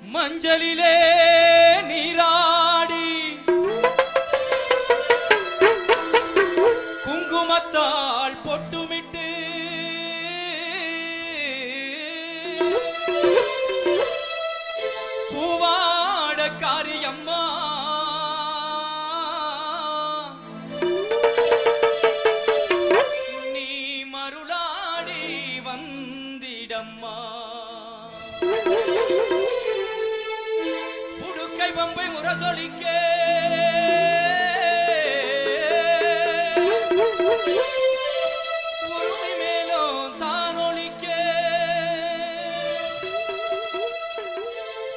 மஞ்சளிலே நீராடி குங்குமத்தால் பொட்டுமிட்டு பூவாட காரியம்மா நீ மருளாடி வந்திடம்மா உடுக்கை பம்பை முரசொலிக்க உருமி மேலும் தானொலிக்க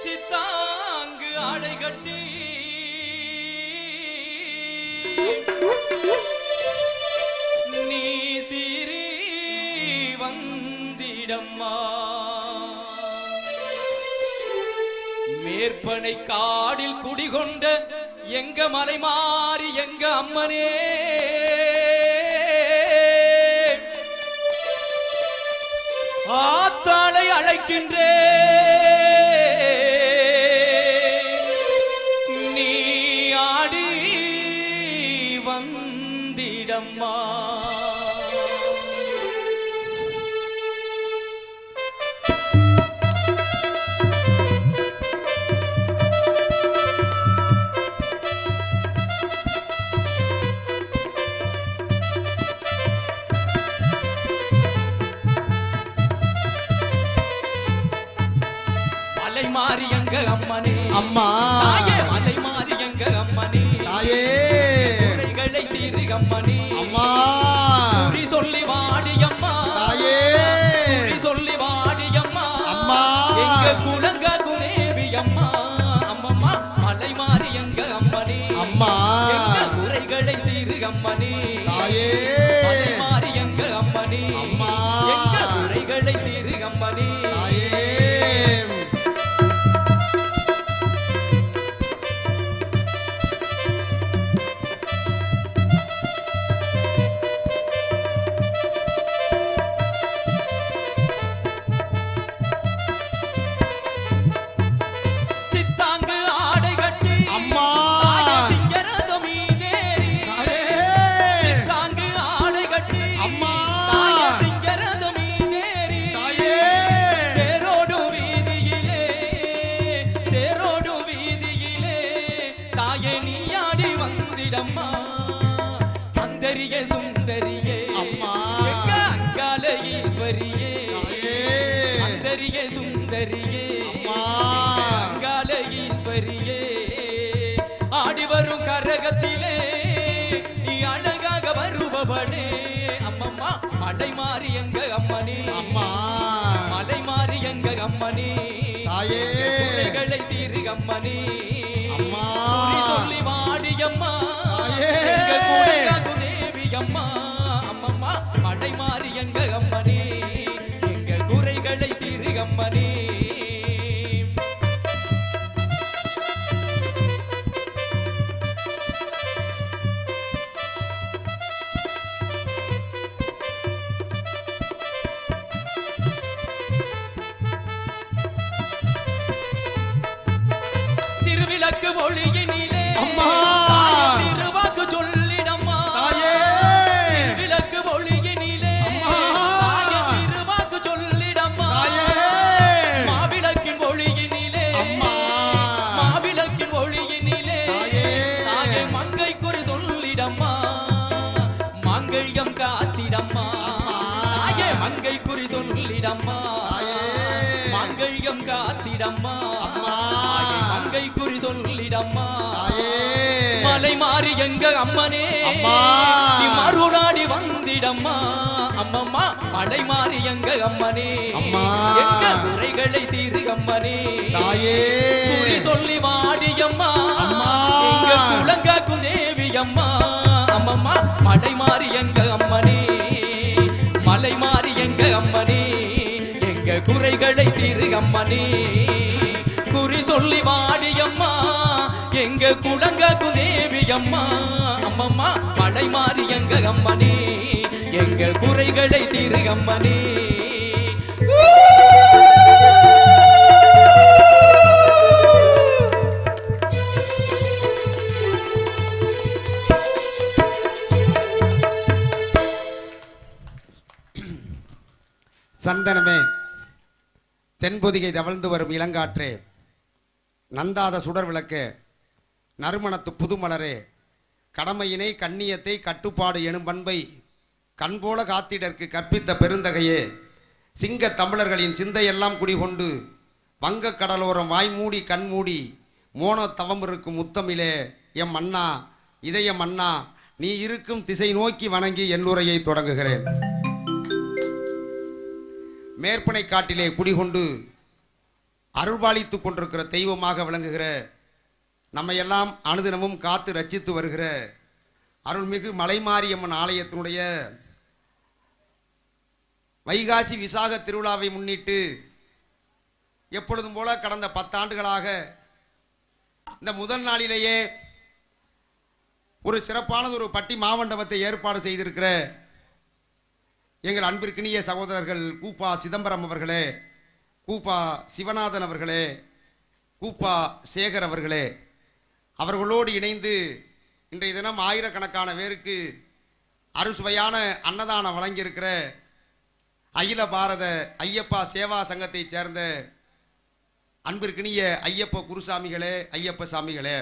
சித்தாங்கு ஆடை கட்டி நீ சீறி வந்திடம்மா மேற்பனை காடில் குடிகொண்ட எங்க மலை மாறி எங்க அம்மனே ஆத்தாளை அழைக்கின்றே நீ ஆடி வந்திடம்மா மாறி எங்க அம்மனே அம்மா தாயே மலை மாறி எங்க அம்மனே தாயே குறைகளை தீரு அம்மனே அம்மா குறி சொல்லி வாடி அம்மா தாயே குறி சொல்லி வாடி அம்மா அம்மா எங்க குலங்க குதேவி அம்மா அம்மம்மா மலை மாறி எங்க அம்மனே அம்மா எங்க குறைகளை தீரு அம்மனே தாயே மலை மாறி எங்க அம்மனே அம்மா எங்க குறைகளை தீரு அம்மனே தாயே அந்தரியே சுந்தரியே அம்மா எங்க அங்கால ஈஸ்வரியே அந்தரியே சுந்தரியே அம்மா அங்கால ஈஸ்வரியே ஆடி வரும் கரகத்திலே நீ அழகாக வருபவனே அம்மம்மா மலை மாறி எங்க அம்மனே அம்மா மலை மாறி எங்க அம்மனே தாயே குறைகளை தீரு அம்மனே அம்மா சொல்லி வாடி அம்மா அம்மா அம்மம்மா மலை மாறி எங்க அம்மனே எங்க குறைகளை தீரு அம்மனே திருவிளக்கு ஒளியினிலே அம்மா திருவாக்கு சொல்லிடம்மா மங்கள்யம் காத்திடம்மா தாயே மங்கை குறி சொல்லிடம்மா மங்கள்யம் காத்திடம்மா மங்கை குறி சொல்லிடம்மா மலை மாறி எங்க அம்மனே நீ மறுநாடி வந்திடம்மா அம்மம்மா மலை மாறி எங்க அம்மனே எங்க குறைகளை தீரு அம்மனே குறி சொல்லி வாடியம்மா எங்க குலங்காக்கும் தேவி அம்மா அம்மம்மா மலை மாறி எங்க அம்மனே மலை மாறி எங்க அம்மனே எங்க குறைகளை தீரு அம்மனே குறி சொல்லி வாடியம்மா எங்க குலங்காக்கும் தேவி அம்மா அம்மம்மா மலை மாறி எங்க அம்மனே எங்க குறைகளை தீரு அம்மனே சந்தனமே, தென்பொதிகை தவழ்ந்து வரும் இளங்காற்றே, நந்தாத சுடர் விளக்கே, நறுமணத்து புதுமலரே, கடமையினை கண்ணியத்தை கட்டுப்பாடு எனும் பண்பை கண்போல காத்திடற்கு கற்பித்த பெருந்தகையே, சிங்க தமிழர்களின் சிந்தையெல்லாம் குடிகொண்டு வங்க கடலோரம் வாய்மூடி கண்மூடி மோன தவம் இருக்கும் முத்தமிழே, எம் அண்ணா இதயம் அண்ணா, நீ இருக்கும் திசை நோக்கி வணங்கி என் உரையை தொடங்குகிறேன். மேற்பனை காட்டிலே குடிகொண்டு அருள்பாலித்துக் கொண்டிருக்கிற தெய்வமாக விளங்குகிற, நம்மையெல்லாம் அனுதினமும் காத்து ரட்சித்து வருகிற அருள்மிகு மலைமாரியம்மன் ஆலயத்தினுடைய வைகாசி விசாக திருவிழாவை முன்னிட்டு எப்பொழுதும் போல கடந்த 10 ஆண்டுகளாக இந்த முதல் நாளிலேயே ஒரு சிறப்பானது ஒரு பட்டி மாமண்டபத்தை ஏற்பாடு செய்திருக்கிற எங்கள் அன்பிற்கினிய சகோதரர்கள் கூப்பா சிதம்பரம் அவர்களே, கூப்பா சிவநாதன் அவர்களே, கூப்பா சேகர் அவர்களே, அவர்களோடு இணைந்து இன்றைய தினம் ஆயிரக்கணக்கான பேருக்கு அறுசுவையான அன்னதானம் வழங்கியிருக்கிற அகில பாரத ஐயப்பா சேவா சங்கத்தை சேர்ந்த அன்பிற்கினிய ஐயப்ப குருசாமிகளே, ஐயப்ப சாமிகளே,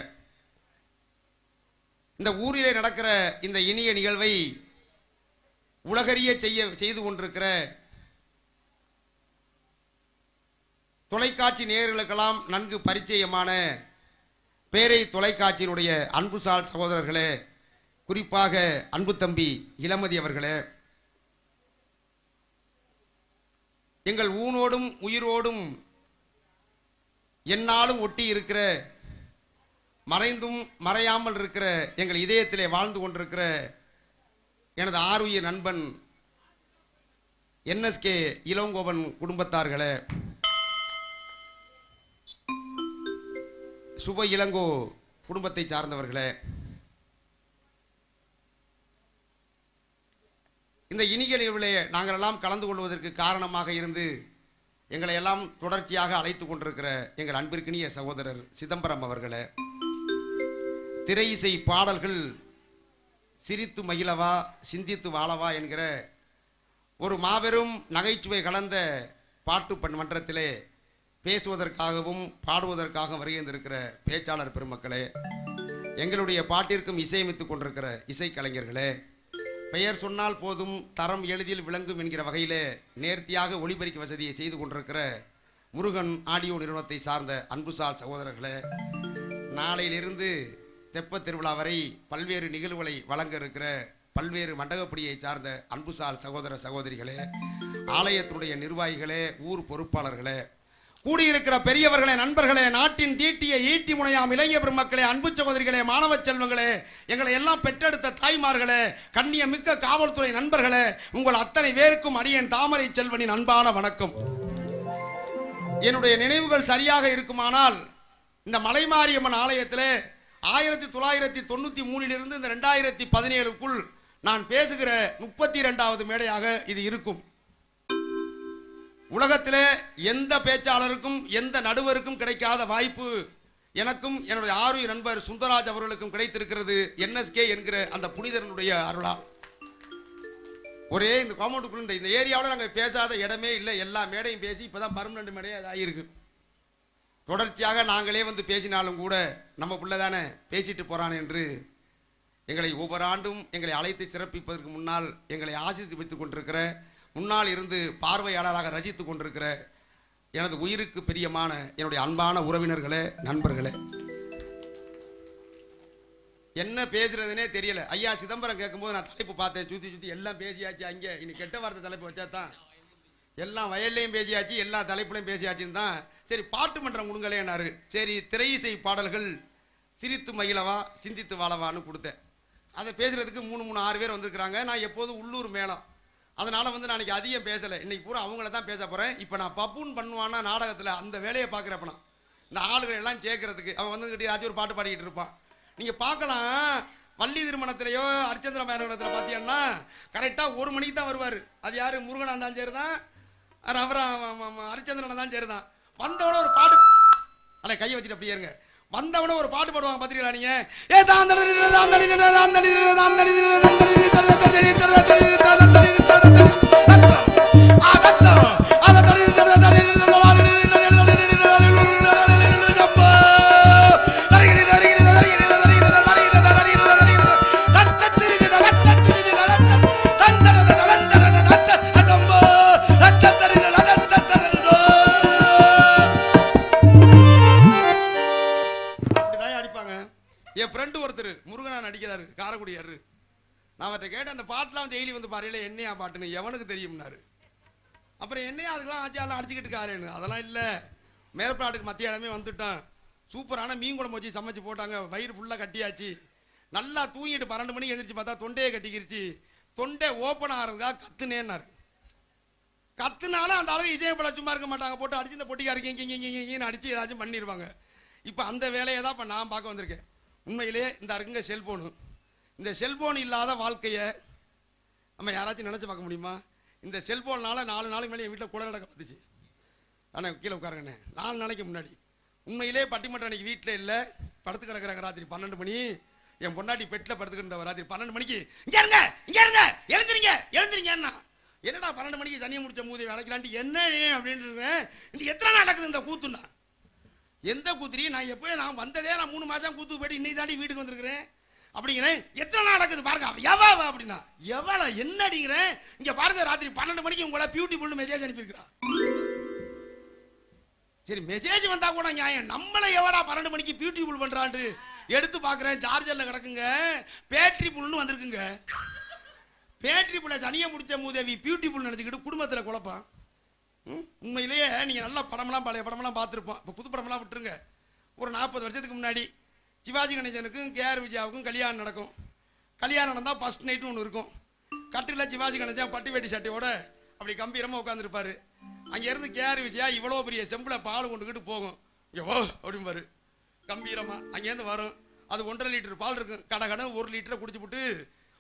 இந்த ஊரிலே நடக்கிற இந்த இனிய நிகழ்வை உலகறிய செய்து கொண்டிருக்கிற தொலைக்காட்சி நேயர்களுக்கெல்லாம் நன்கு பரிச்சயமான பேரை தொலைக்காட்சியினுடைய அன்புசால் சகோதரர்களே, குறிப்பாக அன்பு தம்பி இளமதி அவர்களே, எங்கள் ஊனோடும் உயிரோடும் எந்நாளும் ஒட்டி இருக்கிற, மறைந்தும் மறையாமல் இருக்கிற, எங்கள் இதயத்திலே வாழ்ந்து கொண்டிருக்கிற எனது ஆருயிர் நண்பன் NSK இளங்கோவன் குடும்பத்தார்களே, சுப இளங்கோ குடும்பத்தை சார்ந்தவர்களே, இந்த இனிய நிகழ்விலே நாங்கள் எல்லாம் கலந்து கொள்வதற்கு காரணமாக இருந்து எங்களை எல்லாம் தொடர்ச்சியாக அழைத்து கொண்டிருக்கிற எங்கள் அன்பிற்கினிய சகோதரர் சிதம்பரம் அவர்களே, திரை இசை பாடல்கள் சிரித்து மகிழவா சிந்தித்து வாழவா என்கிற ஒரு மாபெரும் நகைச்சுவை கலந்த பாட்டு மன்றத்திலே பேசுவதற்காகவும் பாடுவதற்காக வருகின்றிருக்கிற பேச்சாளர் பெருமக்களே, எங்களுடைய பாட்டிற்கும் இசையமைத்துக் கொண்டிருக்கிற இசைக்கலைஞர்களே, பெயர் சொன்னால் போதும் தரம் எளிதில் விளங்கும் என்கிற வகையிலே நேர்த்தியாக ஒளிபரிக்க வசதியை செய்து கொண்டிருக்கிற முருகன் ஆடியோ நிறுவனத்தை சார்ந்த அன்புசால் சகோதரர்களே, நாளையிலிருந்து தெப்ப திருவிழா வரை பல்வேறு நிகழ்வுகளை வழங்க இருக்கிற பல்வேறு மண்டகப்படியை சார்ந்த அன்புசால் சகோதர சகோதரிகளே, ஆலயத்தினுடைய நிர்வாகிகளே, ஊர் பொறுப்பாளர்களே, கூடியிருக்கிற பெரியவர்களே, நண்பர்களே, நாட்டின் தீட்டிய ஈட்டி முனையாம் இளைஞர் பெருமக்களே, அன்பு சகோதரிகளே, மாணவ செல்வங்களே, எங்களை எல்லாம் பெற்றெடுத்த தாய்மார்களே, கண்ணிய மிக்க காவல்துறை நண்பர்களே, உங்கள் அத்தனை பேருக்கும் அடியேன் தாமரை செல்வனின் அன்பான வணக்கம். என்னுடைய நினைவுகள் சரியாக இருக்குமானால் இந்த மலைமாரியம்மன் ஆலயத்திலே 1993 இந்த 2017க்குள் நான் பேசுகிற 32வது மேடையாக இது இருக்கும். உலகத்திலே எந்த பேச்சாளருக்கும் எந்த நடுவருக்கும் கிடைக்காத வாய்ப்பு எனக்கும் என்னுடைய ஆருயிர் நண்பர் சுந்தராஜ் அவர்களுக்கும் கிடைத்திருக்கிறது. NSK என்கிற அந்த புனிதனுடைய அருளா. ஒரே இந்த காம்பவுண்டுக்குள்ள இந்த ஏரியாவில் நாங்கள் பேசாத இடமே இல்லை. எல்லா மேடையும் பேசி இப்பதான் பர்மனன்ட் மேடையே அது ஆகியிருக்கு. தொடர்ச்சியாக நாங்களே வந்து பேசினாலும் கூட நம்ம பிள்ளை தானே பேசிட்டு போறான் என்று எங்களை ஒவ்வொரு ஆண்டும் எங்களை அழைத்து சிறப்பிப்பதற்கு முன்னால் எங்களை ஆசித்து வைத்துக் கொண்டிருக்கிற, முன்னால் இருந்து பார்வையாளராக ரசித்துக் கொண்டிருக்கிற எனது உயிருக்கு பிரியமான என்னுடைய அன்பான உறவினர்களே, நண்பர்களே, என்ன பேசுறதுனே தெரியல. ஐயா சிதம்பரம் கேட்கும்போது நான் தலைப்பு பார்த்தேன், சுத்தி சுத்தி எல்லாம் பேசியாச்சு. அங்கே இனி கெட்ட வார்த்தை தலைப்பு வச்சா தான் எல்லாம் வயல்லையும் பேசியாச்சு, எல்லா தலைப்புலையும் பேசியாச்சுன்னு தான் சரி பாட்டு மன்றம் கொடுங்களேன்னாரு. சரி திரை இசை பாடல்கள் சிரித்து மகிழவா சிந்தித்து வாழவான்னு கொடுத்தேன். அதை பேசுறதுக்கு 3-6 பேர் வந்திருக்கிறாங்க. நான் எப்போதும் உள்ளூர் மேளம், அதனால வந்து நான் இன்னைக்கு அதிகம் பேசலை. இன்னைக்கு பூரா அவங்கள தான் பேச போறேன். இப்போ நான் பப்புன்னு பண்ணுவான்னா நாடகத்தில் அந்த வேலையை பார்க்குறப்ப நான் இந்த ஆளுகள் எல்லாம் சேர்க்கறதுக்கு அவன் வந்துக்கிட்டு ஏதாச்சும் ஒரு பாட்டு பாடிக்கிட்டு இருப்பான். நீங்கள் பார்க்கலாம், வள்ளி திருமணத்திலேயோ அரிச்சந்திர மேனத்தில் பார்த்தீங்கன்னா கரெக்டாக 1 மணிக்கு தான் வருவார். அது யார்? முருகனா இருந்தாலும் சரி தான், அரிச்சந்திரனா தான் சரி தான். வந்தவன ஒரு பாட்டு அல்ல கையை வச்சுட்டு அப்படியே இருங்க. வந்தவன ஒரு பாட்டு பாடுவாங்க பாத்தீங்களா நீங்க? ஏ தான் நான் அவர்கிட்ட கேட்டேன், அந்த பாட்டெலாம் டெய்லி வந்து பாருல என்னையா பாட்டுன்னு, எவனுக்கு தெரியும்னாரு. அப்புறம் என்னையா அதுக்கெல்லாம் ஆச்சியாலாம் அடிச்சுக்கிட்டு இருக்காருன்னு. அதெல்லாம் இல்லை, மேற்பாட்டுக்கு மத்தியானமே வந்துட்டோம், சூப்பரான மீன் குழம்பு வச்சு சமைச்சு போட்டாங்க, வயிறு ஃபுல்லாக கட்டியாச்சு, நல்லா தூங்கிட்டு 12 மணிக்கு எழுந்திரிச்சு பார்த்தா தொண்டையை கட்டிக்கிருச்சு, தொண்டை ஓப்பன் ஆகிறதுக்காக கத்துனேன்னாரு. கத்துனாலும் அந்த அளவு இசையப்பட சும்மா இருக்க மாட்டாங்க, போட்டு அடிச்சு இந்த பொட்டிக்காரங்க இங்கேன்னு அடிச்சு ஏதாச்சும் பண்ணிடுவாங்க. இப்போ அந்த வேலையை தான் இப்போ நான் பார்க்க வந்திருக்கேன். உண்மையிலே இந்த இருக்குங்க செல்போனு, இந்த செல்போன் இல்லாத வாழ்க்கையை நம்ம யாராச்சும் நினச்சி பார்க்க முடியுமா? இந்த செல்போன்னால 4 நாளைக்கு மேலே என் வீட்டில் கூட நடக்க பார்த்துச்சு. ஆனால் கீழே உட்காருங்கண்ணே, 4 நாளைக்கு முன்னாடி உண்மையிலே பட்டிமன்றம் அன்னைக்கு வீட்டில் இல்லை, படுத்து கிடக்குறாங்க. ராத்திரி 12 மணி என் பொண்டாட்டி பெட்டில் படுத்துக்கிட்டு ராத்திரி 12 மணிக்கு இங்கே இருங்க எழுந்துறீங்கன்னா, என்னடா 12 மணிக்கு சனியை முடிச்ச மூதி வேலைக்கலான்ட்டு என்ன அப்படின்றது. இந்த எத்தனை நடக்குது இந்த கூத்துன்னா? எந்த கூத்துரி? நான் எப்போயும் நான் வந்ததே நான் 3 மாதம் கூத்துக்கு போயிட்டு இன்னைக்கு தாண்டி வீட்டுக்கு வந்திருக்கிறேன் அப்படிங்கிறேன். எத்தனை நடக்குது பாருங்க. எவா அப்படின்னா எவ்வளோ என்ன அடிங்கிறேன். இங்கே பாருங்க, ராத்திரி 12 மணிக்கு உங்களை பியூட்டிஃபுல்னு மெசேஜ் அனுப்பியிருக்கிறான். சரி, மெசேஜ் வந்தா கூட நியாயம், நம்மளை எவடா 12 மணிக்கு பியூட்டிஃபுல் பண்றான்னு எடுத்து பார்க்குறேன். சார்ஜரில் கிடக்குங்க, பேட்டரி புல்னு வந்திருக்குங்க. பேட்டரி புல்ல சனியை முடிச்ச மூதேவி பியூட்டிஃபுல் நினச்சிக்கிட்டு குடும்பத்தில் குழப்பம். உண்மையிலேயே நீங்கள் நல்ல படமெல்லாம் பழைய படமெல்லாம் பார்த்துருப்போம். இப்போ புது படமெல்லாம் விட்டுருங்க. ஒரு 40 வருஷத்துக்கு முன்னாடி சிவாஜி கணேசனுக்கும் கேஆர் விஜயாவுக்கும் கல்யாணம் நடக்கும். கல்யாணம் நடந்தால் ஃபர்ஸ்ட் நைட்டு ஒன்று இருக்கும். கட்டில் சிவாஜி கணேசன் பட்டு வேட்டி சட்டையோட அப்படி கம்பீரமாக உட்காந்துருப்பாரு. அங்கேருந்து கேஆர் விஜயா இவ்வளோ பெரிய செம்பில் பால் கொண்டுக்கிட்டு போகும். எவ்வளோ அப்படிம்பாரு கம்பீரமாக. அங்கேருந்து வரும், அது 1.5 லிட்டர் பால் இருக்கும். கடை 1 லிட்டரை குடிச்சுப்புட்டு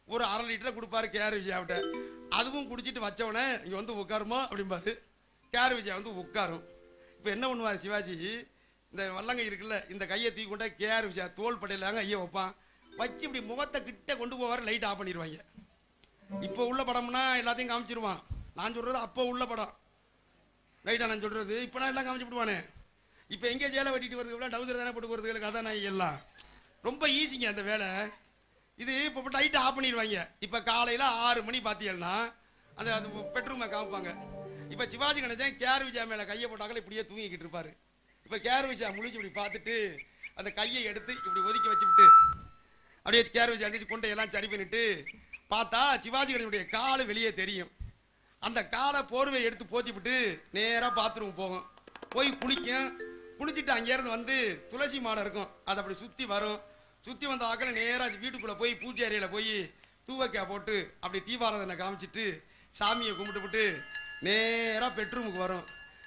ஒரு 1/2 லிட்டரை கொடுப்பாரு கேஆர் விஜயாவிட்ட. அதுவும் குடிச்சிட்டு வச்சவனே இங்கே வந்து உட்காருமா அப்படிம்பாரு. கேஆர் விஜயா வந்து உட்காரும். இப்போ என்ன பண்ணுவார் சிவாஜி, இந்த வல்லங்கை இருக்குல்ல, இந்த கையை தூக்கி கொண்டா கேஆர் விஜயா தோல் படையிலாங்க ஐயா வைப்பான். வச்சு இப்படி முகத்தை கிட்ட கொண்டு போவார், லைட் ஆஃப் பண்ணிடுவாங்க. இப்போ உள்ள படம்னா எல்லாத்தையும் காமிச்சிருவான். நான் சொல்கிறது அப்போ உள்ள படம், ரைட்டா நான் சொல்கிறது. இப்போ நான் எல்லாம் காமிச்சு விடுவானே. இப்போ எங்கே ஜேலை வெட்டிட்டு வருது, டவுசர் தானே போட்டு வருது, கதை நான் எல்லாம் ரொம்ப ஈஸிங்க அந்த வேலை. இது இப்போ லைட்டை ஆஃப் பண்ணிடுவாங்க. இப்போ காலையில் 6 மணி பார்த்தீங்கன்னா அந்த பெட்ரூமை காமிப்பாங்க. இப்போ சிவாஜி கணேசன் கேஆர் விஜயா மேலே கையை போட்டாங்களே இப்படியே தூங்கிக்கிட்டு இருப்பாரு. இப்போ கேஆர் விஜயா முழிச்சு இப்படி பார்த்துட்டு அந்த கையை எடுத்து இப்படி ஒதுக்கி வச்சுவிட்டு அப்படியே கேஆர் விஜயா அடிச்சு கொண்டு எல்லாம் சரி பண்ணிட்டு பார்த்தா சிவாஜி கணேசனுடைய காலு வெளியே தெரியும். அந்த காலை போர்வை எடுத்து போத்திவிட்டு நேராக பாத்ரூம் போகும். போய் குளிக்கும். குளிச்சுட்டு அங்கேருந்து வந்து துளசி மாடம் இருக்கும், அதை அப்படி சுற்றி வரும். சுற்றி வந்த ஆக்கள் நேராக வீட்டுக்குள்ளே போய் பூஜை அறையில் போய் தூவக்காய் போட்டு அப்படி தீபாராதனை காமிச்சிட்டு சாமியை கும்பிட்டுவிட்டு நேராக பெட்ரூமுக்கு வரும்.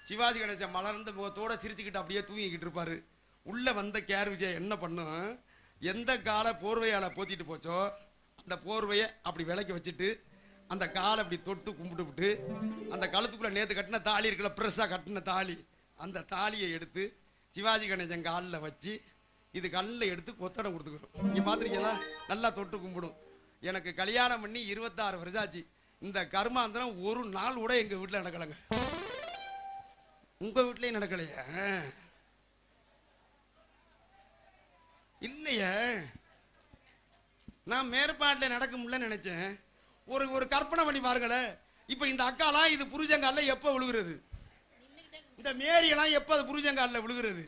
சிவாஜி கணேசன் மலர்ந்த முகத்தோடு சிரிச்சுக்கிட்டு அப்படியே தூங்கிக்கிட்டு இருப்பார். உள்ளே வந்த கேஆர் விஜயா என்ன பண்ணும், எந்த காலை போர்வையால் போத்திட்டு போச்சோ அந்த போர்வையை அப்படி விளக்கி வச்சுட்டு அந்த காலை அப்படி தொட்டு கும்பிட்டுவிட்டு அந்த கழுத்துக்குள்ளே நேற்று கட்டின தாலி இருக்குல்ல, ப்ரெஸ்ஸாக கட்டின தாலி, அந்த தாலியை எடுத்து சிவாஜி கணேசன் காலில் வச்சு இது கல்லில் எடுத்து கொத்தடம் கொடுத்துக்கிறோம். நீங்கள் பார்த்துருக்கீங்களா? நல்லா தொட்டு கும்பிடும். எனக்கு கல்யாணம் பண்ணி 26 வருஷம் ஆச்சு. இந்த கர்மாந்திரம் ஒரு நாள் கூட எங்கள் வீட்டில் நடக்கலைங்க. உங்கள் வீட்லேயும் நடக்கலையா? இல்லையே, நான் மேற்பாட்டில் நடக்க முடியலன்னு நினைச்சேன். ஒரு கற்பனை பண்ணி பாருங்களேன். இப்போ இந்த அக்காலாம் இது புருஷங்கால எப்போ விழுகிறது, இந்த மேரியெல்லாம் எப்போ அது புருஷங்காலில் விழுகிறது?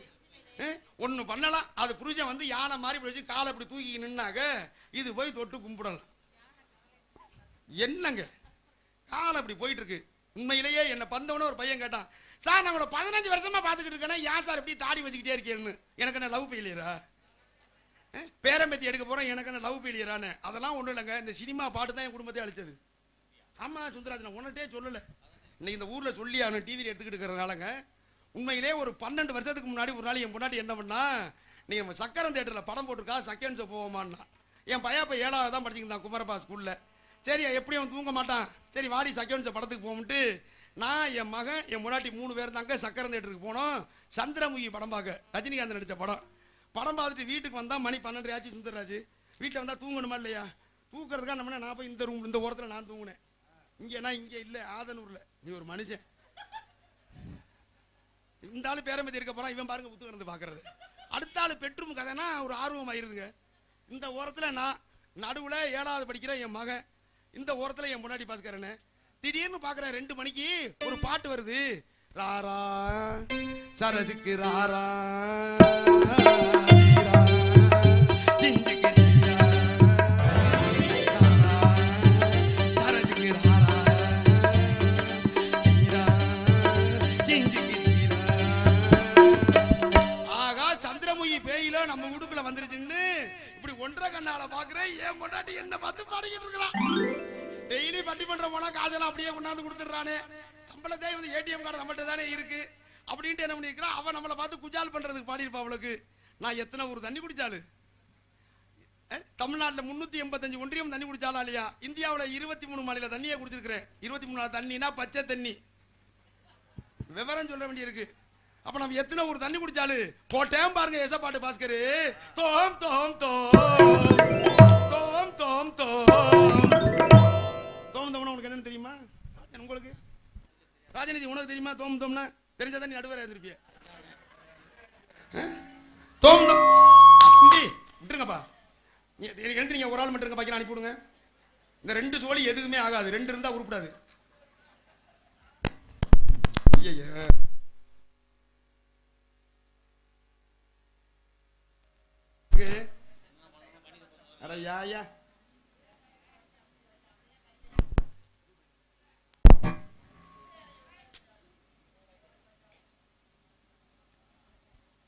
ஒன்று பண்ணலாம், அது புருஷன் வந்து யானை மாதிரி வச்சு காலை அப்படி தூக்கி நின்னாங்க, இது போய் தொட்டு கும்பிடலாம். என்னங்க காலை அப்படி போயிட்டு இருக்கு. உண்மையிலேயே என்னை பந்தவன ஒரு பையன் கேட்டான், சார் நான் உங்களை 15 வருஷமா பார்த்துக்கிட்டு இருக்கேன், ஏன் சார் எப்படி தாடி வச்சுக்கிட்டே இருக்கேன்னு. எனக்கு என்ன லவ் ஃபெயிலியரா? பேரம்பேத்தி எடுக்க போறேன், எனக்கு என்ன லவ் ஃபெயிலியரானு? அதெல்லாம் ஒன்றும் இல்லைங்க, இந்த சினிமா பாட்டு தான் என் குடும்பத்தை அழிச்சது. ஆமா சுந்தராஜன், உன்னிட்டே சொல்லலை, இன்னைக்கு இந்த ஊரில் சொல்லி அவனு டிவியில் எடுத்துக்கிட்டு இருக்கிறனாலங்க. உண்மையிலே ஒரு 12 வருஷத்துக்கு முன்னாடி ஒரு நாள் என் பொண்டாட்டி என்ன பண்ணா, நீங்கள் நம்ம சக்கரம் தேட்டரில் படம் போட்டிருக்கா, செகண்ட் ஷோ போவோமான்னா. என் பையன் இப்போ 7வது தான் படிச்சுக்கிட்டான் குமரப்பா ஸ்கூலில். சரி எப்படி அவன் தூங்க மாட்டான், சரி வாடி செகண்ட் ஷோ படத்துக்கு போகும்ட்டு நான் என் மகன் என் முன்னாடி 3 பேர் தாங்க சக்கரம் தேட்டருக்கு போனோம். சந்திரமுகி படம் பார்க்க, ரஜினிகாந்த் நடித்த படம். படம் பார்த்துட்டு வீட்டுக்கு வந்தால் மணி 12 ஆச்சு. சுந்தரராஜ் வீட்டில் வந்தால் தூங்கணுமா இல்லையா? தூக்கிறதுக்காக நம்ம நான் போய் இந்த ஓரத்தில் நான் தூங்கினேன். இங்கே நான் இங்கே இல்லை, ஆதனூரில். நீ ஒரு மனுஷன், இந்த ஆளு பேரம்பேத்தி இருக்க போறான், இவன் பாருங்க புத்தகம் இருந்து பார்க்கறது. அடுத்த ஆள் பெட்ரூம் கதைனா ஒரு ஆர்வம் ஆயிருதுங்க. இந்த ஓரத்தில் நான், நடுவில் 7வது படிக்கிற என் மகன், இந்த ஓரத்தில் என் முன்னாடி பாஸ்கரனே. திடீர்னு பார்க்குற 2 மணிக்கு ஒரு பாட்டு வருது, ராரா சரசுக்கு ராரா ஆகா சந்திரமுகி பேயில நம்ம வீட்டுக்குள்ள வந்துருச்சுன்னு இப்படி ஒன்றரை கண்ணால பாக்குறேன். ஏன் பொண்டாட்டி என்ன பார்த்து பாடிக்கிட்டு இருக்கிறான். டெய்லி பட்டிமன்றம் போனா காசெல்லாம் அப்படியே கொண்டாந்து கொடுத்துடுறானே. சம்பளத்தை வந்து ஏடிஎம் கார்டு நம்மகிட்ட தானே இருக்கு அப்படின்ட்டு என்ன பண்ணிருக்கிறான். அவன் நம்மளை பார்த்து குஜால் பண்றதுக்கு பாடியிருப்பா. அவளுக்கு நான் எத்தனை ஊர் தண்ணி குடிச்சாலு, தமிழ்நாட்டில் 385 ஒன்றியம் தண்ணி குடிச்சாலா இல்லையா? இந்தியாவில் 23 மாநில தண்ணியை குடிச்சிருக்கிறேன். 23 தண்ணினா பச்சை தண்ணி. விவரம் சொல்ல வேண்டியிருக்கு. அப்ப நம்ம எத்தனை ஊர் தண்ணி குடிச்சாலு போட்டேன் பாருங்க. எசப்பாட்டு பாஸ்கர் தோம் தோம் தோம் தோம் தோம் தோம் தோம் தோம்னா உனக்கு என்னன்னு தெரியுமா? உங்களுக்கு ராஜநிதி உனக்கு தெரியுமா? தோம் தோம்னா தெரிஞ்சா தண்ணி நடுவர இருந்திருப்பிய. தோம் தோம் தம்பி விட்டுருங்கப்பா. எழுந்துறீங்க ஒரு ஆள் மட்டும் பாக்கி அனுப்பிவிடுங்க. இந்த 2 சோழி எதுவுமே ஆகாது. 2 இருந்தா உருப்படாது.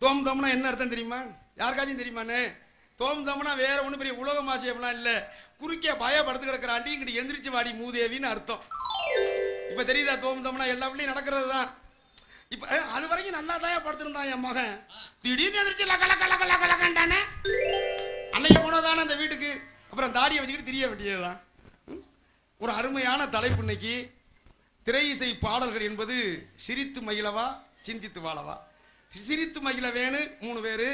தோம் தோம்னா என்ன அர்த்தம் தெரியுமா? யாருக்காச்சும் தெரியுமானே? தோம் தோம்னா வேற ஒண்ணு பெரிய உலக மாசியம்லாம் இல்ல. குறுக்கே பயப்படுத்து கிடக்குறாண்டி இங்கிட்டு எந்திரிச்சு வாடி மூதேவின்னு அர்த்தம். இப்ப தெரியுதா? தோம் தோம்னா எல்லா வீட்லயும் நடக்கிறது தான். இப்ப அது வரைக்கும் நல்லா தான் படுத்திருந்தான் என் மகன். திடீர்னு எந்திரிச்சு லக்க லக்க லக்க லக்க லக்கண்டானே. அன்னைக்கு போனதானே அந்த வீட்டுக்கு. அப்புறம் தாடியை வச்சுக்கிட்டு திரிய வேண்டியதுதான். ஒரு அருமையான தலைப்பு இன்னைக்கு. திரை இசை பாடல்கள் என்பது சிரித்து மகிழவா சிந்தித்து வாழவா? சிரித்து மகிழவேன்னு 3 பேரு,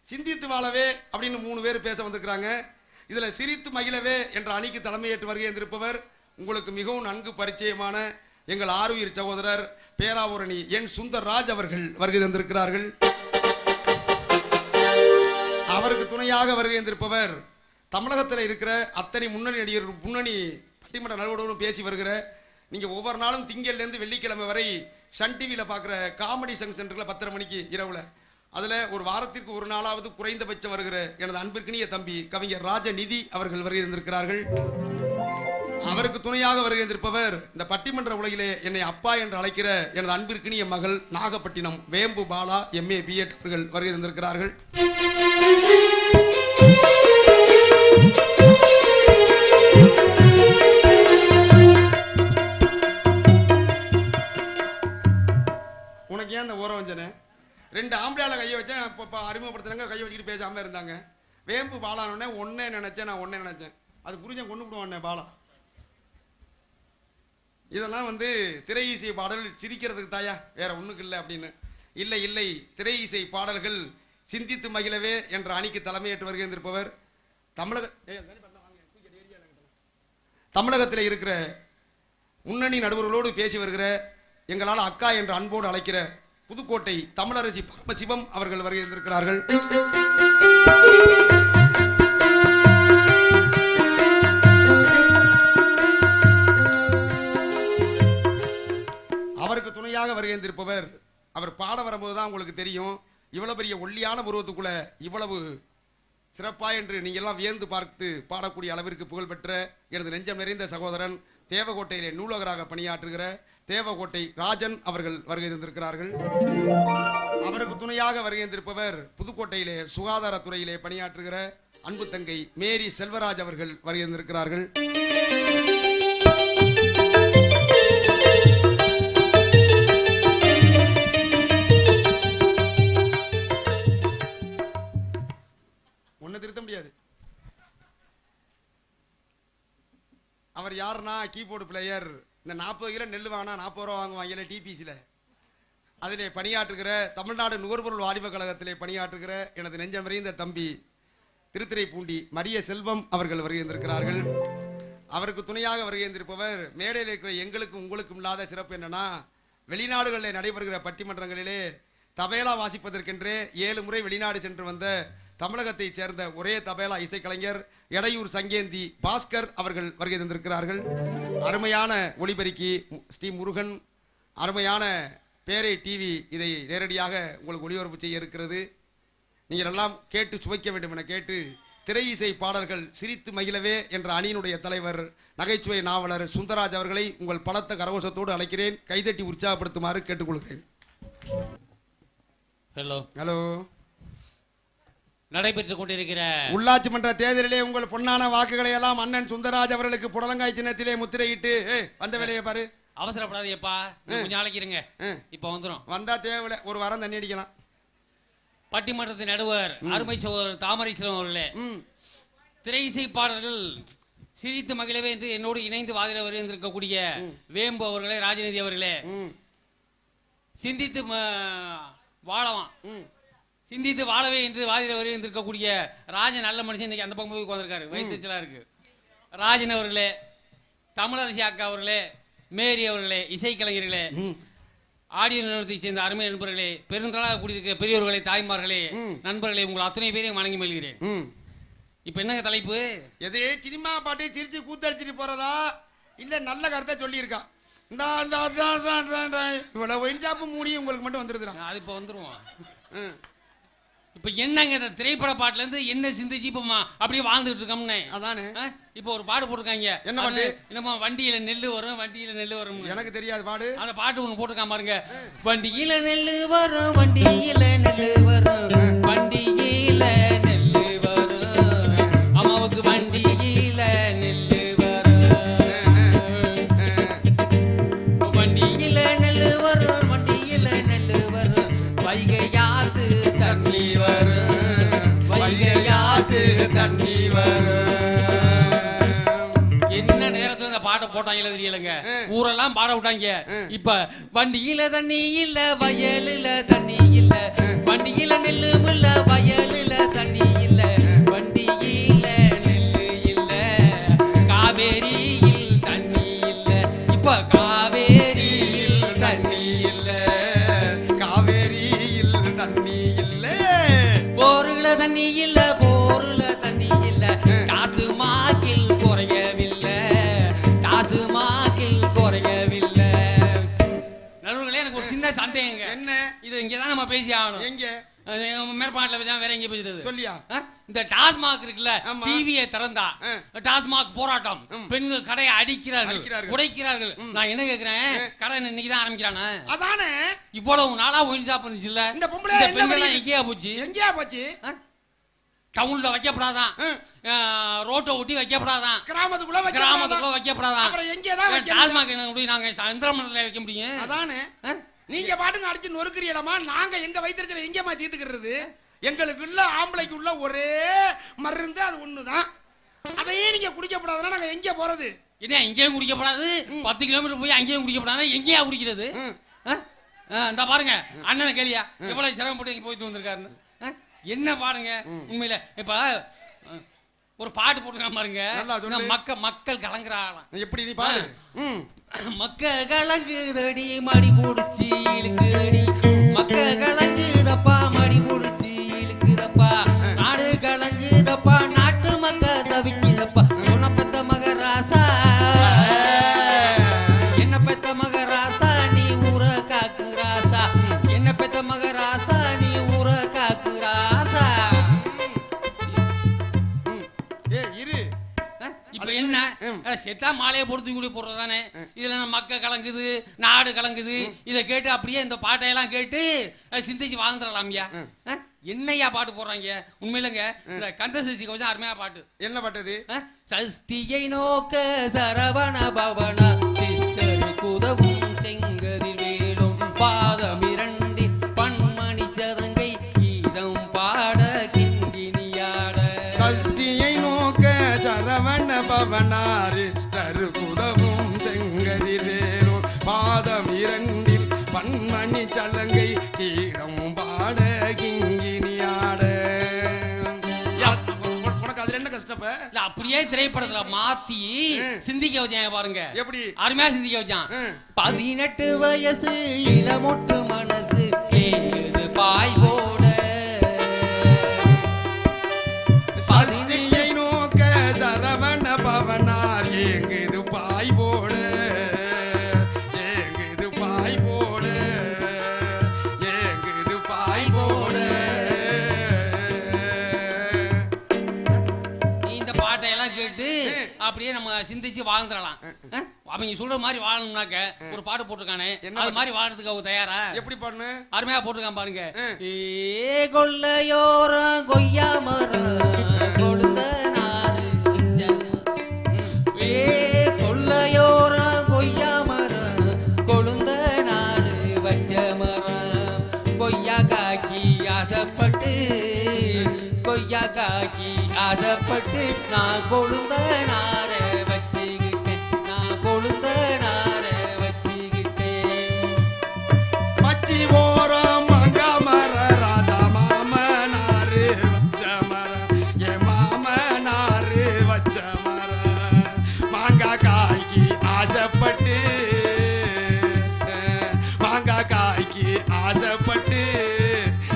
சிந்தித்து வாழவே அப்படின்னு 3 பேர் பேச வந்திருக்கிறாங்க. இதுல சிரித்து மகிழவே என்ற அணிக்கு தலைமையேற்று வருகை இருந்திருப்பவர் உங்களுக்கு மிகவும் நன்கு பரிச்சயமான எங்கள் ஆருயிர் சகோதரர் பேராவூரணி என் சுந்தர்ராஜ் அவர்கள் வருகை தந்திருக்கிறார்கள். அவருக்கு துணையாக வருகை இருந்திருப்பவர் தமிழகத்தில் இருக்கிற அத்தனை முன்னணி நடிகர், முன்னணி பட்டிமன்ற நடுவரோடும் பேசி வருகிற, நீங்க ஒவ்வொரு நாளும் திங்கள்ல இருந்து வெள்ளிக்கிழமை வரை சன் டிவியில பார்க்குற காமெடி சென்டர்ல 10:30 மணிக்கு இரவுல, அதுல ஒரு வாரத்திற்கு ஒரு நாளாவது குறைந்தபட்சம் வருகிற எனது அன்பிற்கினிய தம்பி கவிஞர் ராஜநிதி அவர்கள் வருகை இருந்திருக்கிறார்கள். அவருக்கு துணையாக வருகை இருந்திருப்பவர் இந்த பட்டிமன்ற உலகிலே என்னை அப்பா என்று அழைக்கிற எனது அன்பிற்கினிய மகள் நாகப்பட்டினம் வேம்பு பாலா MA BEd அவர்கள் வருகை இருந்திருக்கிறார்கள். உனக்கு ஏன் இந்த ஓரம் வஞ்சனே? 2 ஆம்பளையால கையை வச்சேன். இப்போ அறிமுகப்படுத்தினாங்க, கையை வச்சுக்கிட்டு பேசாம இருந்தாங்க. வேம்பு பாலானே ஒன்னே நினைச்சேன். நான் ஒன்னே நினைச்சேன். அது புரிஞ்சேன், கொண்டு விடுவானே பாலா. இதெல்லாம் வந்து திரை இசை பாடல் சிரிக்கிறதுக்கு தாயா, வேற ஒண்ணுக்கு இல்லை அப்படின்னு. இல்லை இல்லை, திரை இசை பாடல்கள் சிந்தித்து மகிழவே என்ற அணிக்கு தலைமையேற்று வருகின்றிருப்பவர் தமிழகத்தில் இருக்கிற முன்னணி நடுவர்களோடு பேசி வருகிற, எங்களால் அக்கா என்ற அன்போடு அழைக்கிற புதுக்கோட்டை தமிழரசி பரமசிவம் அவர்கள் வருகின்றிருக்கிறார்கள். அவருக்கு துணையாக வருகின்றிருப்பவர், அவர் பாட வரும்போதுதான் உங்களுக்கு தெரியும், இவ்வளவு பெரிய ஒல்லியான உருவத்துக்குள்ள இவ்வளவு சிறப்பா என்று நீங்க எல்லாம் வியந்து பார்த்து பாடக்கூடிய அளவிற்கு புகழ்பெற்ற எனது நெஞ்சம் நிறைந்த சகோதரன் தேவகோட்டையிலே நூலகராக பணியாற்றுகிற தேவகோட்டை ராஜன் அவர்கள் வருகை தந்திருக்கிறார்கள். அவருக்கு துணையாக வருகை தந்திருப்பவர் புதுக்கோட்டையிலே சுகாதாரத்துறையிலே பணியாற்றுகிற அன்பு தங்கை மேரி செல்வராஜ் அவர்கள் வருகை தந்திருக்கிறார்கள். ஒன்னு திருத்த முடியாது. அவர் யாருன்னா கீபோர்டு பிளேயர். இந்த 40 கிலோ நெல் வாங்கினா 40 ரூபா வாங்குவாங்க டிபிசியில். அதிலே பணியாற்றுகிற தமிழ்நாடு நுகர்பொருள் வாணிப கழகத்திலே பணியாற்றுகிற எனது நெஞ்சம் நிறைந்த தம்பி திருத்துறைப்பூண்டி மரிய செல்வம் அவர்கள் வருகின்றிருக்கிறார்கள். அவருக்கு துணையாக வருகின்றிருப்பவர் மேடையில் இருக்கிற எங்களுக்கும் உங்களுக்கும் இல்லாத சிறப்பு என்னன்னா, வெளிநாடுகளில் நடைபெறுகிற பட்டிமன்றங்களிலே தபேலா வாசிப்பதற்கென்றே 7 முறை வெளிநாடு சென்று வந்த தமிழகத்தை சேர்ந்த ஒரே தபேலா இசைக்கலைஞர் எடையூர் சங்கேந்தி பாஸ்கர் அவர்கள் வருகை தந்திருக்கிறார்கள். அருமையான ஒளிபெருக்கி ஸ்ரீ முருகன், அருமையான பேரை டிவி இதை நேரடியாக உங்களுக்கு ஒளிபரப்பு செய்ய இருக்கிறது. நீங்கள் எல்லாம் கேட்டு சுவைக்க வேண்டும் என கேட்டு திரை இசை பாடல்கள் சிரித்து மகிழவே என்ற அணியினுடைய தலைவர் நகைச்சுவை நாவலர் சுந்தராஜ் அவர்களை உங்கள் பலத்த கரகோஷத்தோடு அழைக்கிறேன். கைதட்டி உற்சாகப்படுத்துமாறு கேட்டுக்கொள்கிறேன். Hello hello. நடைபெற்றுக் கொண்டிருக்கிற உள்ளாட்சி மன்ற தேர்தலிலே உங்கள் பொன்னான வாக்குகளை எல்லாம் அண்ணன் சுந்தராஜ் அவர்களுக்கு புடலங்காய் சின்னத்திலே முத்திரையிட்டு வந்த வேலையை பாரு. அவசரப்படாதீப்பா, கொஞ்சம் நாளைக்கு இருங்க, இப்ப வந்துடும். வந்தா தேவையில்லை, ஒரு வாரம் தண்ணி அடிக்கலாம். பட்டிமன்றத்தின் நடுவர் அருமை சகோதரர் தாமரை செல்வம் அவர்களே, திரை இசை பாடல்கள் சிரித்து மகிழவே என்று என்னோடு இணைந்து வாதிட வருகின்றிருக்கக்கூடிய வேம்பு அவர்களே, ராஜநிதி அவர்களே, சிந்தித்து வாழவான் சிந்தித்து வாழவே என்று வாதிட வருகின்றிருக்கக்கூடிய ராஜன் நல்ல மனுஷன் இன்னைக்கு அந்த பக்கம் போய் உட்காந்துருக்காரு, வைத்தியச்சலா இருக்கு. ராஜன் அவர்களே, தமிழரசி அக்கா அவர்களே, மேரி அவர்களே, இசைக்கலைஞர்களே, ஆடியோ நிறுவனத்தை சேர்ந்த அருமை நண்பர்களே, பெருந்தளாக கூடியிருக்கிற பெரியவர்களே, தாய்மார்களே, நண்பர்களே, உங்கள் அத்தனை பேரையும் வணங்கி மகிழ்கிறேன். இப்ப என்னங்க தலைப்பு? எதே சினிமா பாட்டை சிரிச்சு கூத்தடிச்சிட்டு போறதா இல்ல நல்ல கருத்தை சொல்லியிருக்கா? இவ்வளவு ஒயின் ஷாப்பு மூடி உங்களுக்கு மட்டும் வந்துருதுறான். அது இப்ப வந்துருவோம். இப்ப என்னங்க இந்த திரைப்பட பாட்டுல இருந்து என்ன சிந்திச்சு இப்ப அப்படியே வாழ்ந்துட்டு இருக்கோம்னே. அதானே இப்ப ஒரு பாட்டு போட்டிருக்காங்க. என்ன பாட்டு? என்னமா வண்டியில நெல்லு வரும், வண்டியில நெல்லு வரும். எனக்கு தெரியாது பாடு. அந்த பாட்டு ஒண்ணு போட்டிருக்காம பாருங்க. வண்டியில நெல்லு வரும், வண்டியில நெல்லு வரும், வண்டியில நெல்லு வரும், அம்மாவுக்கு வண்டியில நெல்லு வரும், வண்டியில நெல்லு வரும், வண்டியில நெல்லு வரும், வைகையாத்து தண்ணி வரும், வைகையாத்து தண்ணி வரும். என்ன நேரத்துல இந்த பாட்டை போட்டாங்களே தெரியலங்க, ஊரெல்லாம் பாட விட்டாங்க. இப்ப வண்டியில தண்ணி இல்ல, வயலில தண்ணி இல்ல, வண்டியில நெல்லு இல்ல, வயலில தண்ணி இல்ல, வண்டியில நெல்லு இல்ல, காவேரியில் தண்ணி இல்ல, இப்ப காவேரியில் தண்ணி இல்ல, காவேரியில் தண்ணி இல்ல, போருல தண்ணி இல்ல, போருல தண்ணி இல்ல, காசு மாக்கில் குறையவில்லை, காசு மாக்கில் குறையவில்லை. நடுவர்களே, எனக்கு ஒரு சின்ன சந்தேகங்க. என்ன? இது இங்கதான் நம்ம பேசி ஆகணும். எங்க? மேற்பாட்டுல வச்சா வேற எங்க பேசுறது சொல்லியா? இந்த டாஸ்மாக் இருக்குல்ல, டிவியை திறந்தா டாஸ்மாக் போராட்டம், பெண்கள் கடையை அடிக்கிறார்கள், உடைக்கிறார்கள். நான் என்ன கேக்குறேன், கடை இன்னைக்குதான் ஆரம்பிக்கிறானே? அதானே இவ்வளவு நாளா ஒயின் ஷாப் இருந்துச்சு இல்ல, இந்த பொம்பளை பெண்கள் எங்கேயா போச்சு? எங்கேயா போச்சு? டவுன்ல வைக்கப்படாதான், ரோட்டை ஒட்டி வைக்கப்படாதான், கிராமத்துக்குள்ள வைக்கப்படாதான். அப்புறம் எங்கேதான் டாஸ்மாக் நாங்க சந்திரமண்டல வைக்க முடியும்? அதானே நீங்க பாட்டுங்க அடிச்சு நொறுக்குறீங்களா? நாங்க எங்க வைத்திருக்கிற எங்கேமா தீர்த்துக்கிறது? எங்களுக்கு உள்ள ஆம்பளைக்கு உள்ள ஒரே மருந்து அது ஒண்ணுதான். அதையே நீங்க குடிக்கப்படாதுன்னா நாங்க எங்க போறது? என்ன எங்கேயும் குடிக்கப்படாது? 10 கிலோமீட்டர் போய் அங்கேயும் குடிக்கப்படாது, எங்கேயா குடிக்கிறது? இந்த பாருங்க, அண்ணனை கேளியா எவ்வளவு சிரமப்பட்டு இங்க போயிட்டு வந்திருக்காருன்னு. என்ன பாருங்க, உண்மையில இப்ப ஒரு பாட்டு போட்டுருக்கான் பாருங்க, மக்கள் கலங்குறாங்களாம். எப்படி நீ பாரு. மக்கள் கலங்குதடி, மடி முடிச்சு இழுக்குதடி, மக்கள் கலங்குதப்பா, மடி முடிச்சு இழுக்குதப்பா, நாடு கலங்குதப்பா, நாட்டு மக்கள் தவிக்குதப்பா, உன்னை பெத்த மகராசா, என்ன பெத்த மகராசா, நீ ஊர காக்குராசா, என்ன பெத்த மகராசா, நீ ஊர காக்குராசா. இப்ப என்ன செத்தா மாலையை பொறுத்து கூடி போடுறதானே? இதுல மக்கள் கலங்குது, நாடு கலங்குது. இதை கேட்டு அப்படியே இந்த பாட்டையெல்லாம் கேட்டு சிந்திச்சு வாழ்ந்துடலாம்யா. என்னையா பாட்டு போடுறாங்க? உண்மையிலங்க இந்த கந்தசஷ்டி கொஞ்சம் அருமையா பாட்டு. என்ன பாட்டு? சஷ்டியை நோக்க சரவண பவன குதவும் செங்கதில் வேலும் பாதம் இரண்டி பன்மணி சதங்கை கீதம் பாட கிங்கினியாட. சஷ்டியை நோக்க சரவண பவனாரிஷ்டர் குதவும் செங்கதில் வேலும் பாதம் இரண்டில் பன்மணி சலங்கை கீதம் பாட கிங்கினியாட. உனக்கு அதுல என்ன கஷ்டப்ப? அப்படியே திரைப்படத்துல மாத்தி சிந்திக்க வச்சாங்க பாருங்க. எப்படி அருமையா சிந்திக்க வச்சான். 18 வயசு இளமொட்டு மனசு ஏது பாய் போட, சஷ்டியை நோக்க சரவண பவனார் ஏங்குது பாய் போட, ஏங்குது பாய் போட, ஏங்குது பாய் போட. அப்படியே நம்ம சிந்திச்சு வாழ்ந்துடலாம். அவங்க சொல்ற மாதிரி வாழணும்னாக்க ஒரு பாட்டு போட்டிருக்கானே, அது மாதிரி வாழறதுக்கு அவங்க தயாரா? எப்படி பாடுன? அருமையா போட்டிருக்கான் பாருங்க. ஏ கொள்ளையோரம் கொய்யா மரம் கொழுந்த நாறு, ஏ கொள்ளையோரம் கொய்யா மரம் கொழுந்த நாறு வச்ச மரம், கொய்யா காக்கி ஆசைப்பட்டு கொய்யா காக்கி ஆசைப்பட்டு நான் கொழுந்த நார வச்சுக்கிட்டேன், நான் கொழுந்த நார வச்சுக்கிட்டேன். மச்சி ஓரம் மங்கா மர ராஜா மாமனாரு வச்ச மரம், என் மாமனாரு வச்ச மரம், மாங்கா காய்க்கு ஆசைப்பட்டு மாங்கா காய்க்கு ஆசைப்பட்டு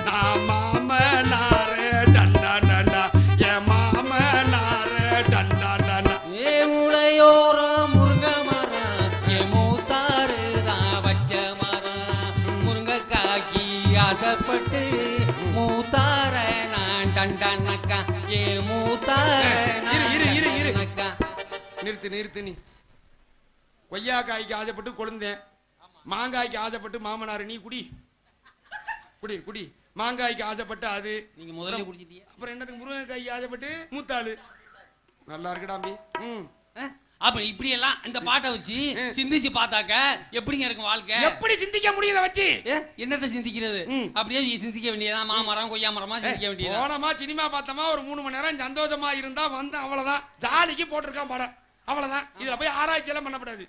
நான் மாமனாரு டண்டா டண்டா, என் மாமனாரு டண்டா டண்டா. ஏ முளையோரம் முருங்க மரம், ஏ மூத்தாரு தான் வச்ச மரம், முருங்க காக்கி ஆசைப்பட்டு மூத்தார நான் டண்டனக்கா, ஏ மூத்தார நக்கா. நிறுத்து நீ. கொய்யா காய்க்கு ஆசைப்பட்டு கொழுந்தேன், மாங்காய்க்கு ஆசைப்பட்டு மாமனாரு நீ குடி குடி குடி. மாங்காய்க்கு ஆசைப்பட்டு அது நீங்க முதல்ல குடிச்சிட்டீங்க, அப்புறம் என்னத்துக்கு முருங்கைக்காய்க்கு ஆசைப்பட்டு மூத்தாளு. நல்லா இருக்குடாம்பி. அப்ப இப்படி எல்லாம் இந்த பாட்டை வச்சு சிந்திச்சு பார்த்தாக்க எப்படிங்க இருக்கும் வாழ்க்கை? எப்படி சிந்திக்க முடியுத வச்சு? என்னத்தை சிந்திக்கிறது? அப்படியே சிந்திக்க வேண்டியதான். மாமரம் கொய்யா மரமா சிந்திக்க வேண்டியது. போனமா சினிமா பார்த்தமா ஒரு 3 மணி நேரம் சந்தோஷமா இருந்தா வந்து அவ்வளவுதான். ஜாலிக்கு போட்டிருக்கான் படம், அவ்வளவுதான். இதுல போய் ஆராய்ச்சி எல்லாம் பண்ணப்படாது.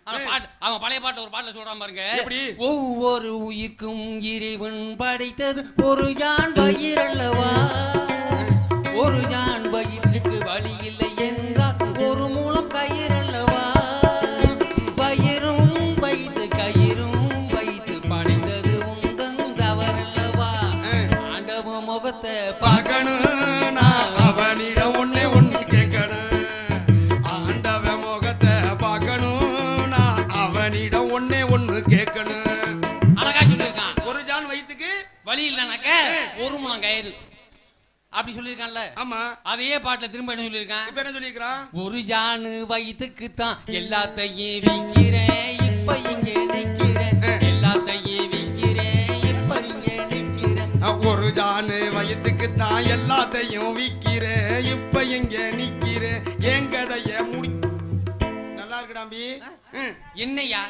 அவன் பழைய பாட்டு ஒரு பாட்டுல சொல்றான் பாருங்க. எப்படி? ஒவ்வொரு உயிர்க்கும் இறைவன் படைத்தது ஒரு யான் பயிரல்லவா, ஒரு யான் பயிருக்கு வழி இல்லை என்றால் ஒரு மூலம் கயிறல்லவா, பயிரும் வைத்து கயிறும் வைத்து படைத்தது உந்தன் தவறல்லவா, ஆண்டவ முகத்தை பார்க்கணும் நான் அவனிடம் ஒண்ணு கேட்கணும், ஆண்டவ முகத்தை பார்க்கணும் நான் அவனிடம் ஒண்ணு கேட்கணும். அழகா சொல்லியிருக்கான். ஒரு ஜான் வயிற்றுக்கு வழி இல்லைனாக்க ஒரு மூலம் கயிறு அப்படி சொல்லியிருக்கான்ல. ஆமா, அதையே பாட்டுல திரும்ப என்ன சொல்லியிருக்கான்? இப்ப என்ன சொல்லியிருக்கான்? ஒரு ஜானு வயிற்றுக்கு தான் எல்லாத்தையும் விக்கிறேன், இப்ப இங்க நிக்கிறேன், எல்லாத்தையும் விக்கிறேன், இப்ப இங்க நிக்கிறேன். ஒரு ஜானு வயிற்றுக்கு தான் எல்லாத்தையும் விக்கிறேன், இப்ப இங்க நிக்கிறேன், என் கதைய முடி. நல்லா இருக்குடாம்பி. என்னையா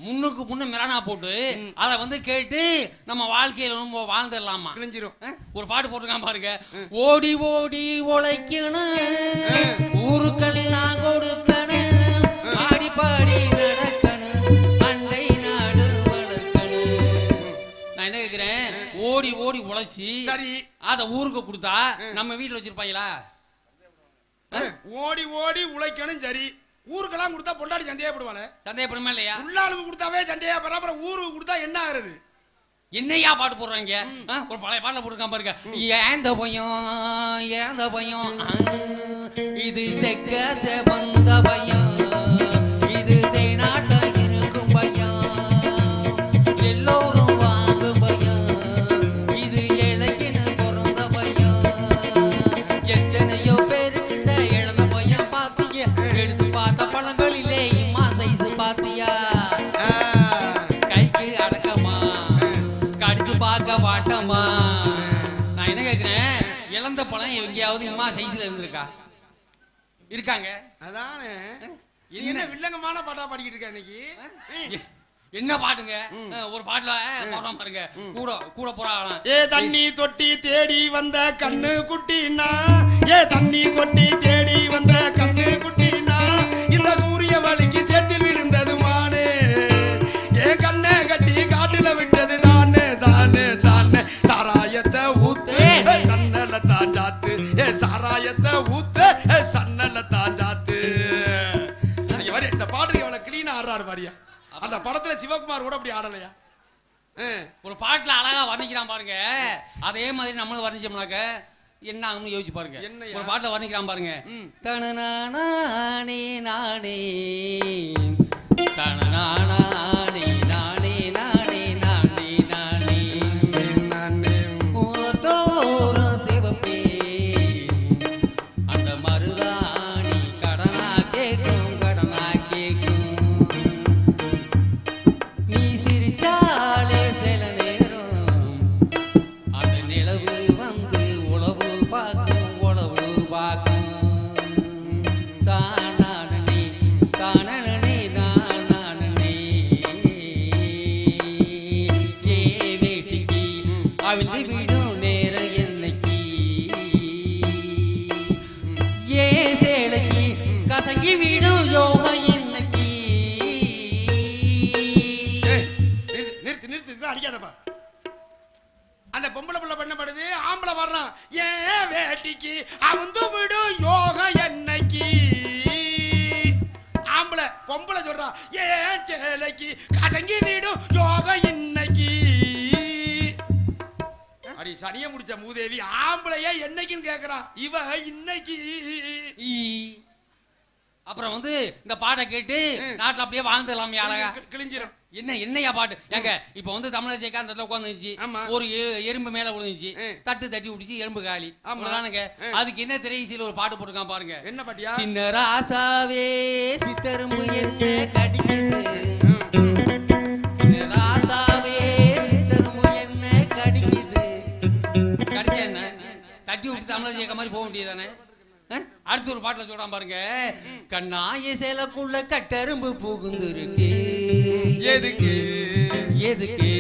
முன்னுக்கு முன்ன மிரானா போட்டு அத வந்து கேட்டு நம்ம வாழ்க்கையில ரொம்ப வாழ்ந்துடலாமா? கிழிஞ்சிரும். ஒரு பாட்டு போட்டுருக்கான் பாருங்க. ஓடி ஓடி உழைக்கணும், ஊருக்கெல்லாம் கொடுக்கணும், ஆடி பாடி நடக்கணும், அண்டை நாடு வளர்க்கணும். நான் என்ன கேக்குறேன், ஓடி ஓடி உழைச்சி சரி அத ஊருக்கு கொடுத்தா நம்ம வீட்டுல வச்சிருப்பாங்களா? ஓடி ஓடி உழைக்கணும். சரி, ஊருக்கெல்லாம் கொடுத்தா பொண்டாடி சந்தேகப்படுவாளே? சந்தேகப்படுமா இல்லையா? உள்ளாளுக்கு கொடுத்தாவே சந்தேகப்படுற, அப்புறம் ஊருக்கு கொடுத்தா என்ன ஆகுறது? என்னையா பாட்டு போடுறாங்க? ஒரு பழைய பாட்டுல போட்டுருக்கான் பாருங்க. ஏந்த பயம் ஏந்த பயம், இது செக்க செவந்த பயம், இது தேனாட்ட இருக்கும் பயம், எல்லோரும் வாங்கும் பயம், இது இலக்கின பிறந்த பயம், எத்தனையோ பேருக்கிட்ட இழந்த பயம் பாத்திய, எடுத்து பார்த்த பழங்களிலே இம்மா சைஸ் பாத்தியா, கைக்கு அடக்கமா கடிச்சு பார்க்க மாட்டோமா? நான் என்ன கேட்கிறேன், இழந்த பழம் எங்கேயாவது இம்மா சைஸ்ல இருந்திருக்கா? இருக்காங்க. அதானே என்ன வில்லங்கமான பாட்டா பாடிக்கிட்டு இருக்க இன்னைக்கு? என்ன பாட்டுங்க? ஒரு பாட்டுல போறான் பாருங்க. கூட கூட போறான். ஏ தண்ணி தொட்டி தேடி வந்த கண்ணு குட்டினா, ஏ தண்ணி தொட்டி தேடி வந்த கண்ணு குட்டினா, இந்த சூரிய வலிக்கு சேத்தில் விழுந்தது மானே, ஏ கண்ணை கட்டி காட்டுல விட்டது தானே தானே தானே, சாராயத்தை ஊத்து சன்னல தாஞ்சாத்து, ஏ சாராயத்தை ஊத்து சன்னல தாஞ்சாத்து. இந்த பாட்டுக்கு எவ்வளவு கிளீனா ஆடுறாரு பாரியா. அந்த படத்துல சிவகுமார் கூட அப்படி ஆடலையா? ஒரு பாட்டுல அழகா வர்ணிக்கிறான் பாருங்க. அதே மாதிரி நம்மளும் வர்ணிச்சோம்னாக்க என்ன ஆகும்னு யோசிச்சு பாருங்க. ஒரு பாட்டுல வர்ணிக்கிறான் பாருங்க. தனநானே நானே தனநானே நானே நானே நானே நானே முதத்தோர சிவப்பே அந்த மருதாணி கடனா கேட்கும் அவிழ்ந்து விடும் நேரம் என்னைக்கு ஏ சேலைக்கு கசங்கி விடும் யோகம் இன்னைக்கு. நிறுத்து அடிக்காதப்பா. அந்த பொம்பளை பிள்ளை பண்ணப்படுது, ஆம்பளை வர்றான் ஏன் வேட்டிக்கு அவுந்து விடும் யோகம் என்னைக்கு. ஆம்பளை பொம்பளை சொல்றான் ஏன் சேலைக்கு கசங்கி விடும் யோகம் இன்னைக்கு. அடி சனிய முடிச்ச மூதேவி, ஆம்பளையே என்னைக்குன்னு கேக்குறான், இவ இன்னைக்கு. அப்புறம் வந்து இந்த பாட்டை கேட்டு நாட்டுல அப்படியே வாழ்ந்துடலாம் அழகா. கிழிஞ்சிரும். என்னையா பாட்டு ஏங்க இப்ப வந்து தமிழக அந்த உட்காந்துச்சு, ஒரு எறும்பு மேல விழுந்துச்சு, தட்டி விட்டுச்சு, எறும்பு காலி. அவ்வளவுதானுங்க. அதுக்கு என்ன திரையில ஒரு பாட்டு போட்டுருக்கான் பாருங்க. என்ன பாட்டியா? சின்ன ராசாவே சித்தரும்பு என்ன கடிக்குது, சின்ன ராசாவே சித்தரும்பு என்ன கடிக்குது. கடிச்ச என்ன தட்டி விட்டு தமிழக மாதிரி போக வேண்டியதானே. அடுத்து ஒரு பாட்டுல சொல்றான் பாருங்க. கண்ணாய சேலக்குள்ள கட்டரும்பு புகுந்துருக்கு, எதுக்கு எதுக்கு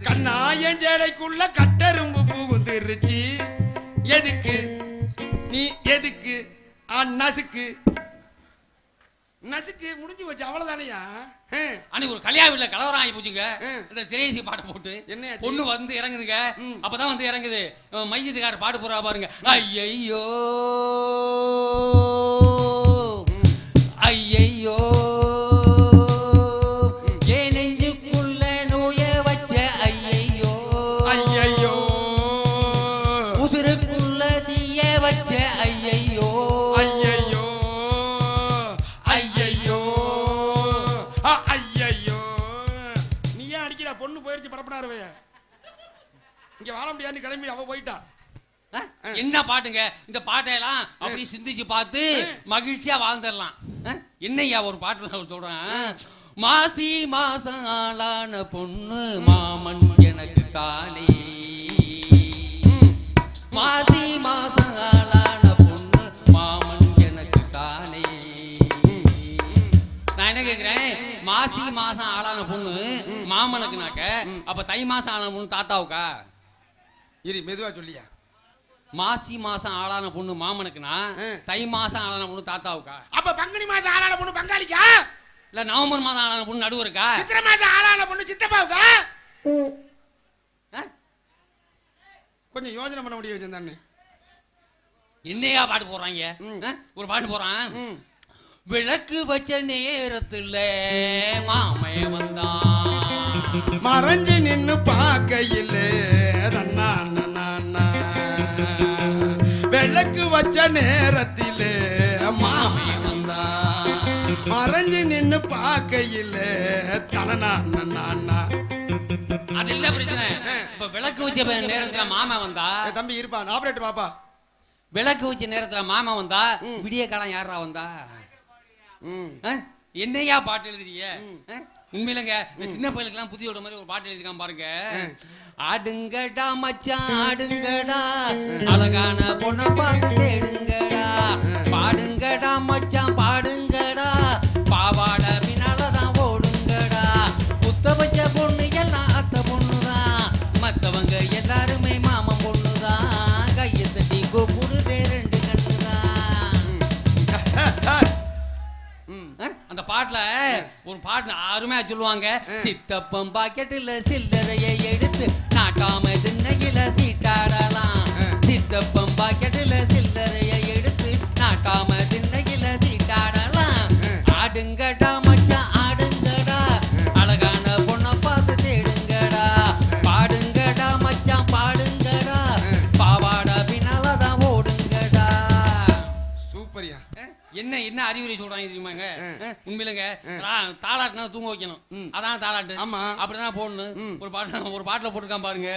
கண்ணாய சேலைக்குள்ள கட்டரும்பு புகுந்துருச்சு, எதுக்கு நீ எதுக்கு நசுக்கு நசுக்கு முடிஞ்சு வச்சு அவ்வளவுதானையா. அன்னைக்கு ஒரு கல்யாண வீட்டுல கலவரம் ஆகி போச்சுங்க. இந்த திரையசி பாட்டு போட்டு என்ன பொண்ணு வந்து இறங்குதுங்க. அப்பதான் வந்து இறங்குது மையத்துக்கார பாட்டு போறா பாருங்க. ஐயையோ ஐயையோ ஏன் நெஞ்சுக்குள்ள நோய வச்ச ஐயையோ, ஐயையோ உசுருக்குள்ள தீய வச்ச ஐயையோ, ஐயையோ ஐயையோ ஐயையோ. நீ ஏன் அடிக்கிற? பொண்ணு போயிருச்சு படப்படாருவைய, இங்க வாழ முடியாது கிளம்பி அவ போயிட்டா. என்ன பாட்டுங்க இந்த பாட்டையெல்லாம் அப்படி சிந்திச்சு பார்த்து மகிழ்ச்சியா வாழ்ந்துடலாம். என்னையா ஒரு பாட்டுல சொல்றேன். மாசி மாசம் ஆளான பொண்ணு மாமன் எனக்கு தானே, மாசி மாசம் ஆளான பொண்ணு மாமன் எனக்கு தானே. நான் என்ன கேக்குறேன், மாசி மாசம் ஆளான பொண்ணு மாமனுக்குனாக்க அப்ப தை மாசம் ஆளான பொண்ணு தாத்தாவுக்கா? இரு மெதுவா சொல்லியா. மாசி மாசம் ஆளான பொண்ணு மாமனுக்குனா தை மாசம் ஆளான பொண்ணு தாத்தாவுக்கா? அப்ப பங்குனி மாசம் ஆளான பொண்ணு பங்காளிக்கா? இல்ல நவம்பர் மாதம் ஆளான பொண்ணு நடுவருக்கா? சித்திரை மாசம் ஆளான பொண்ணு சித்தப்பாவுக்கா? கொஞ்சம் யோசனை பண்ண முடியும் வச்சிருந்தானே. என்னையா பாட்டு போறாங்க? ஒரு பாட்டு போறான். விளக்கு வச்ச நேரத்துல மாமே வந்தான், மறைஞ்சு நின்னு பாக்கையில் விளக்கு வச்ச நேரத்திலே மாமே வந்தான், மறைஞ்சு நின்னு பாக்கையில் தனனா. அது இல்ல பிரச்சனை. இப்ப விளக்கு வச்ச நேரத்துல மாமா வந்தா, தம்பி இருப்பா ஆபரேட்டர் பாப்பா, விளக்கு வச்ச நேரத்துல மாமா வந்தா விடிய காலம் யாரா வந்தா? என்னையா பாட்டு எழுதுறீங்க? உண்மையிலங்க இந்த சின்ன பையனுக்கெல்லாம் புதிய மாதிரி ஒரு பாட்டு எழுதிருக்கான் பாருங்க. ஆடுங்கடா மச்சான் ஆடுங்கடா, அழகான பொண்ணை பார்த்து தேடுங்கடா, பாடுங்கடா மச்சான் பாடுங்கடா, பாவாட பின்னாலதான் ஓடுங்கடா, புத்த வச்ச பொண்ணு எல்லாம் அத்தை பொண்ணுதான், மத்தவங்க எல்லாருமே மாமன் பொண்ணுதான், கையை தட்டி கூப்பிடுதே ரெண்டு கண்ணுதான். அந்த பாட்டுல ஒரு பாட்டு அருமையா சொல்லுவாங்க. சித்தப்பம் பாக்கெட்டுல சில்லறையை எடுத்து நாட்டாம திண்ணையில சீட்டாடலாம், சித்தப்பம் பாக்கெட்டுல சில்லறையை எடுத்து நாட்டாம திண்ணையில சீட்டாடலாம், ஆடுங்கடா மச்சான் ஆடுங்கடா, அழகான பொண்ணை பார்த்து தேடுங்கடா, பாடுங்கடா மச்சான் பாடுங்கடா, பாவாட பின்னாலதான் ஓடுங்கடா. சூப்பரியா. என்ன என்ன அறிவுரை சொல்றாங்க தெரியுமாங்க? உண்மையிலங்க தாளாட்டுனா தூங்க வைக்கணும், அதான் தாளாட்டு. ஆமா அப்படிதான் போடணும். ஒரு பாட்டுல போட்டுருக்கான் பாருங்க.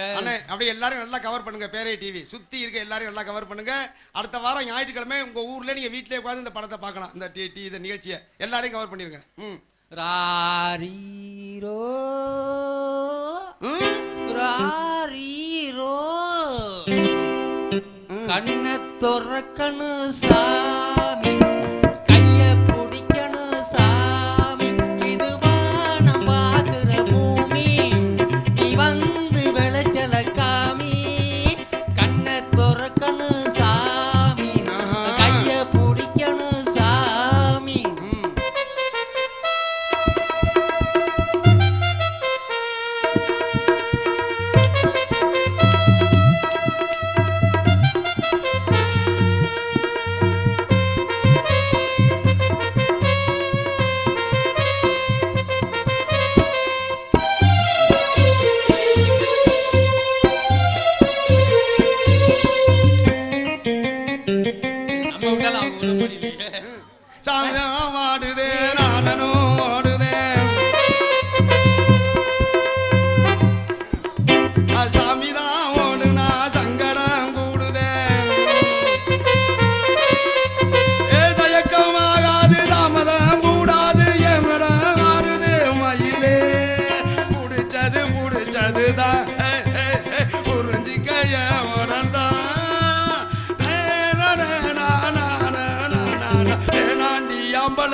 அப்படியே எல்லாரும் நல்லா கவர் பண்ணுங்க. பேரை டிவி சுத்தி இருக்க எல்லாரும் நல்லா கவர் பண்ணுங்க. அடுத்த வாரம் ஞாயிற்றுக்கிழமை உங்க ஊர்ல நீங்க வீட்டிலே உட்காந்து இந்த படத்தை பார்க்கலாம். இந்த நிகழ்ச்சியை எல்லாரையும் கவர் பண்ணிருங்க. ராரீரோ ராரீரோ கண்ண துறக்கணு சாமி, கைய பிடிக்கணு சாமி, இதுவா நம்ம பாக்குற பூமி, நீ வந்து விளைச்சல சொன்னதுதான் புரிஞ்சிக்கைய உணர்ந்தான் வேணாண்டி அம்பல